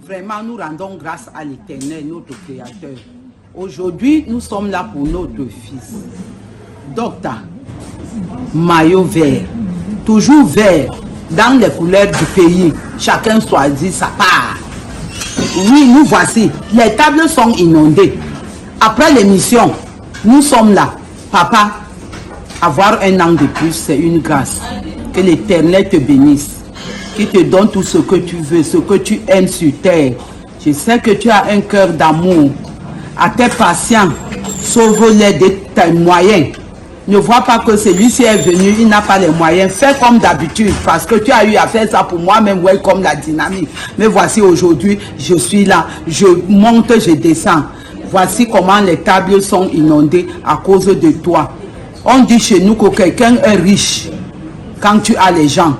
Vraiment, nous rendons grâce à l'Éternel, notre Créateur. Aujourd'hui, nous sommes là pour notre fils. Docteur, maillot vert, toujours vert, dans les couleurs du pays. Chacun choisit sa part. Oui, nous voici. Les tables sont inondées. Après l'émission, nous sommes là. Papa, avoir un an de plus, c'est une grâce. Que l'Éternel te bénisse. Qui te donne tout ce que tu veux, ce que tu aimes sur terre. Je sais que tu as un cœur d'amour. À tes patients, sauve-les de tes moyens. Ne vois pas que celui-ci est venu, il n'a pas les moyens. Fais comme d'habitude, parce que tu as eu à faire ça pour moi-même, ouais, comme la dynamique. Mais voici aujourd'hui, je suis là. Je monte, je descends. Voici comment les tables sont inondées à cause de toi. On dit chez nous que quelqu'un est riche quand tu as les gens.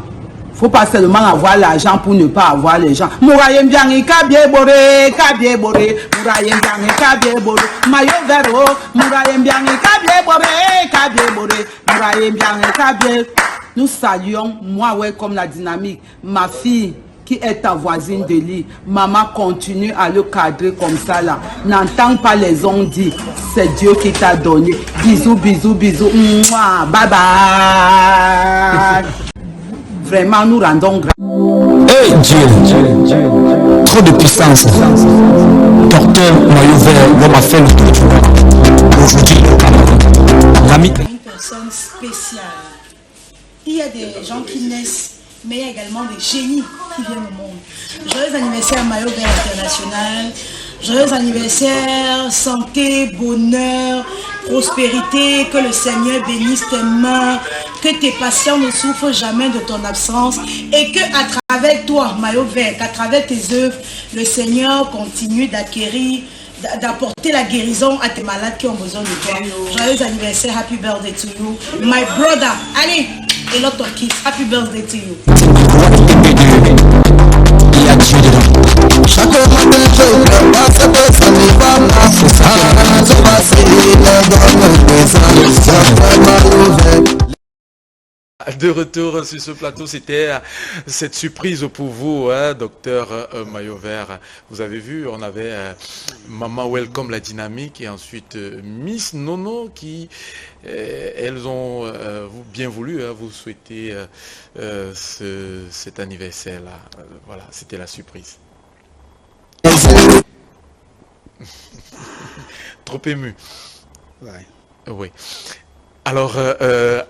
Il ne faut pas seulement avoir l'argent pour ne pas avoir les gens. Mourayem Biangi Kabie Boré, Kabie Boré, Mourayem Biangi Kabie Boré, Mayo Vero, Mourayem Biangi Kabie Boré, Kabie Boré, Mourayem Biangi Kabie. Nous saluons, moi, ouais, comme la dynamique, ma fille qui est ta voisine de lit. Maman continue à le cadrer comme ça là. N'entends pas les ondes dire. C'est Dieu qui t'a donné. Bisous, bisous, bisous. Mouah, bye bye. Vraiment, nous rendons grâce. Hey Dieu, trop de puissance. Docteur Maillot Vert, l'homme a fait le tour du monde. Aujourd'hui, l'ami. Une personne spéciale. Il y a des gens qui naissent, mais il y a également des génies qui viennent au monde. Joyeux anniversaire Maillot Vert International. Joyeux anniversaire, santé, bonheur, prospérité, que le Seigneur bénisse tes mains, que tes patients ne souffrent jamais de ton absence et que à travers toi, Maillot Vert, qu'à travers tes œuvres, le Seigneur continue d'acquérir, d'apporter la guérison à tes malades qui ont besoin de toi. Joyeux anniversaire, happy birthday to you. My brother, allez, et l'autre kiss, happy birthday to you. Chaque matin je prépare ce que ça ne va pas. Je vacille dans le De retour sur ce plateau, c'était cette surprise pour vous, hein, docteur Maillot Vert. Vous avez vu, on avait Maman Welcome la dynamique et ensuite Miss Nono qui, elles ont bien voulu vous souhaiter cet anniversaire-là. Voilà, c'était la surprise. Trop ému. Ouais. Oui. Alors,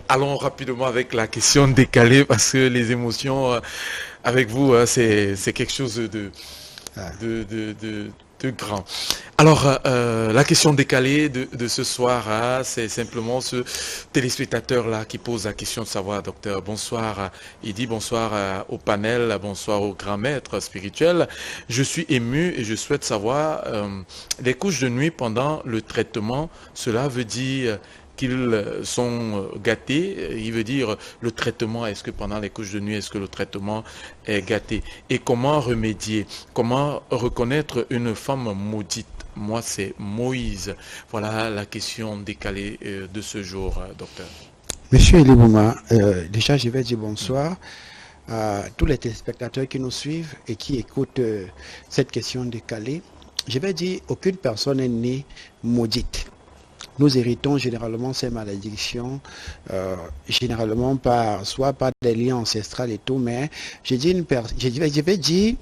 allons rapidement avec la question décalée parce que les émotions avec vous, c'est quelque chose de grand. Alors, la question décalée de ce soir, c'est simplement ce téléspectateur-là qui pose la question de savoir, docteur, bonsoir, il dit bonsoir au panel, bonsoir au grand maître spirituel. Je suis ému et je souhaite savoir, les couches de nuit pendant le traitement, cela veut dire qu'ils sont gâtés, il veut dire le traitement, est-ce que pendant les couches de nuit, est-ce que le traitement est gâté? Et comment remédier? Comment reconnaître une femme maudite? Moi, c'est Moïse. Voilà la question décalée de ce jour, docteur. Monsieur Elibouma, déjà je vais dire bonsoir à tous les téléspectateurs qui nous suivent et qui écoutent cette question décalée. Je vais dire, aucune personne n'est née maudite. Nous héritons généralement ces malédictions, généralement soit par des liens ancestrales et tout, mais je vais dire,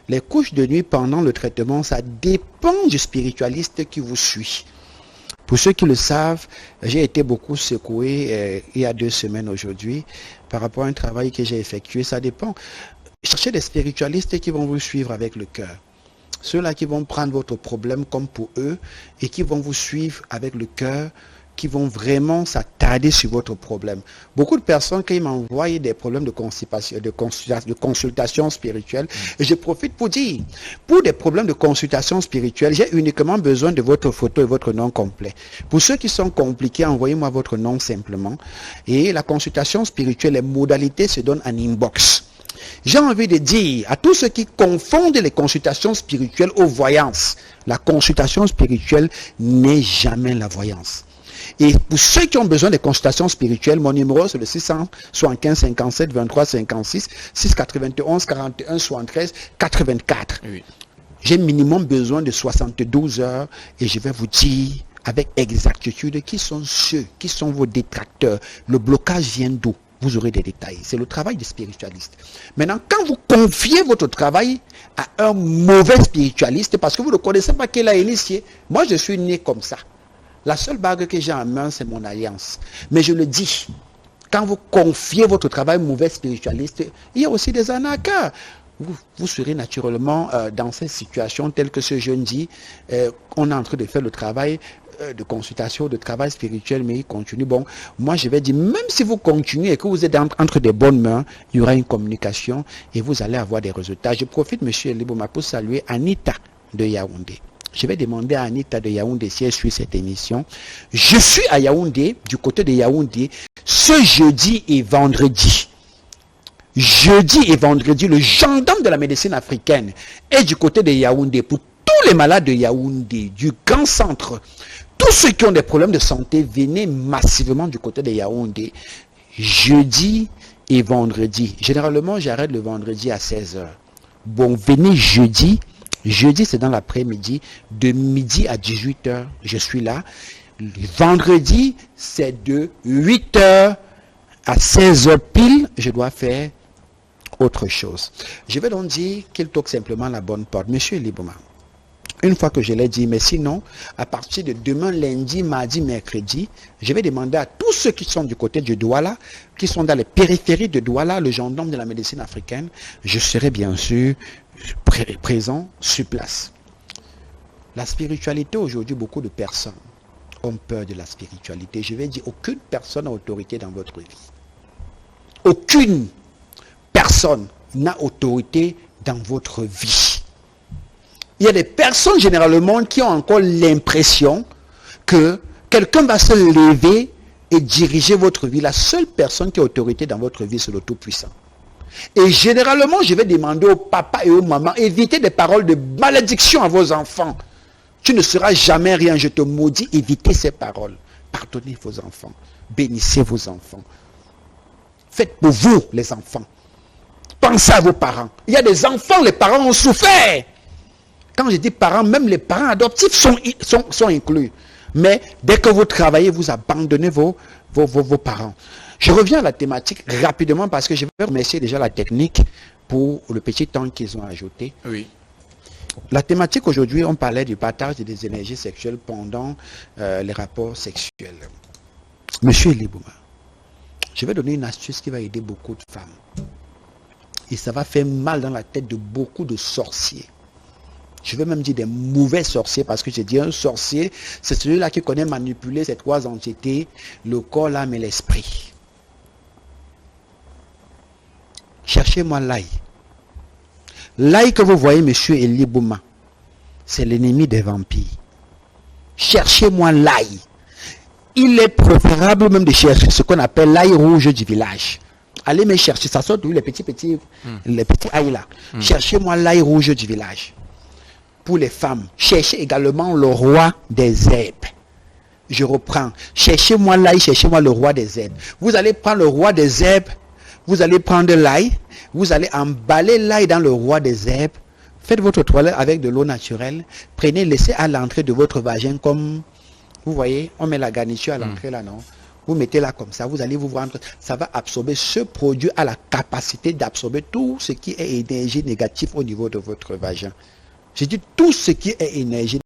les couches de nuit pendant le traitement, ça dépend du spiritualiste qui vous suit. Pour ceux qui le savent, j'ai été beaucoup secoué il y a 2 semaines aujourd'hui par rapport à un travail que j'ai effectué. Ça dépend. Cherchez des spiritualistes qui vont vous suivre avec le cœur. Ceux-là qui vont prendre votre problème comme pour eux et qui vont vous suivre avec le cœur, qui vont vraiment s'attarder sur votre problème. Beaucoup de personnes qui m'envoient des problèmes de constipation, de consultation spirituelle, et je profite pour dire, pour des problèmes de consultation spirituelle, j'ai uniquement besoin de votre photo et votre nom complet. Pour ceux qui sont compliqués, envoyez-moi votre nom simplement. Et la consultation spirituelle, les modalités se donnent en inbox. J'ai envie de dire à tous ceux qui confondent les consultations spirituelles aux voyances, la consultation spirituelle n'est jamais la voyance. Et pour ceux qui ont besoin de consultations spirituelles, mon numéro c'est le 675 57 23 56 691 41 73 84. Oui. J'ai minimum besoin de 72 heures et je vais vous dire avec exactitude qui sont ceux, qui sont vos détracteurs. Le blocage vient d'où? Vous aurez des détails. C'est le travail des spiritualistes. Maintenant, quand vous confiez votre travail à un mauvais spiritualiste, parce que vous ne connaissez pas qui l'a initié, moi je suis né comme ça. La seule bague que j'ai en main, c'est mon alliance. Mais je le dis, quand vous confiez votre travail au mauvais spiritualiste, il y a aussi des arnaqueurs. Vous serez naturellement dans cette situation telle que ce jeune dit, on est en train de faire le travail de consultation, de travail spirituel, mais il continue. Bon, moi je vais dire, même si vous continuez et que vous êtes entre de bonnes mains, il y aura une communication et vous allez avoir des résultats. Je profite, M. Elibouma, pour saluer Anita de Yaoundé. Je vais demander à Anita de Yaoundé si elle suit cette émission. Je suis à Yaoundé, du côté de Yaoundé, ce jeudi et vendredi. Jeudi et vendredi, le gendarme de la médecine africaine est du côté de Yaoundé pour tous les malades de Yaoundé, du grand centre. Tous ceux qui ont des problèmes de santé, venez massivement du côté de Yaoundé, jeudi et vendredi. Généralement, j'arrête le vendredi à 16h. Bon, venez jeudi. Jeudi, c'est dans l'après-midi. De midi à 18h, je suis là. Le vendredi, c'est de 8h à 16h pile. Je dois faire autre chose. Je vais donc dire qu'il toque simplement la bonne porte. Monsieur Elibouma, une fois que je l'ai dit, mais sinon, à partir de demain, lundi, mardi, mercredi, je vais demander à tous ceux qui sont du côté de Douala, qui sont dans les périphéries de Douala, le gendarme de la médecine africaine, je serai bien sûr présent sur place. La spiritualité, aujourd'hui, beaucoup de personnes ont peur de la spiritualité. Je vais dire, aucune personne n'a autorité dans votre vie. Aucune personne n'a autorité dans votre vie. Il y a des personnes généralement qui ont encore l'impression que quelqu'un va se lever et diriger votre vie. La seule personne qui a autorité dans votre vie, c'est le Tout-Puissant. Et généralement, je vais demander aux papas et aux mamans, évitez des paroles de malédiction à vos enfants. Tu ne seras jamais rien, je te maudis, évitez ces paroles. Pardonnez vos enfants, bénissez vos enfants. Faites pour vous, les enfants. Pensez à vos parents. Il y a des enfants, les parents ont souffert. Quand je dis parents, même les parents adoptifs sont inclus. Mais dès que vous travaillez, vous abandonnez vos parents. Je reviens à la thématique rapidement parce que je vais remercier déjà la technique pour le petit temps qu'ils ont ajouté. Oui. La thématique aujourd'hui, on parlait du partage des énergies sexuelles pendant les rapports sexuels. Monsieur Elibouma, je vais donner une astuce qui va aider beaucoup de femmes. Et ça va faire mal dans la tête de beaucoup de sorciers. Je vais même dire des mauvais sorciers, parce que j'ai dit un sorcier, c'est celui-là qui connaît manipuler ces trois entités, le corps, l'âme et l'esprit. Cherchez-moi l'ail. L'ail que vous voyez, monsieur Elibouma, c'est l'ennemi des vampires. Cherchez-moi l'ail. Il est préférable même de chercher ce qu'on appelle l'ail rouge du village. Allez me chercher, ça sort d'où les petits ails là. Cherchez-moi l'ail rouge du village. Pour les femmes, cherchez également le roi des herbes. Je reprends. Cherchez-moi l'ail, cherchez-moi le roi des herbes. Vous allez prendre le roi des herbes, vous allez prendre l'ail, vous allez emballer l'ail dans le roi des herbes. Faites votre toilette avec de l'eau naturelle. Prenez, laissez à l'entrée de votre vagin comme, vous voyez, on met la garniture à l'entrée là, non? Vous mettez là comme ça, vous allez vous voir, ça va absorber. Ce produit a la capacité d'absorber tout ce qui est énergie négative au niveau de votre vagin. J'ai dit tout ce qui est énergie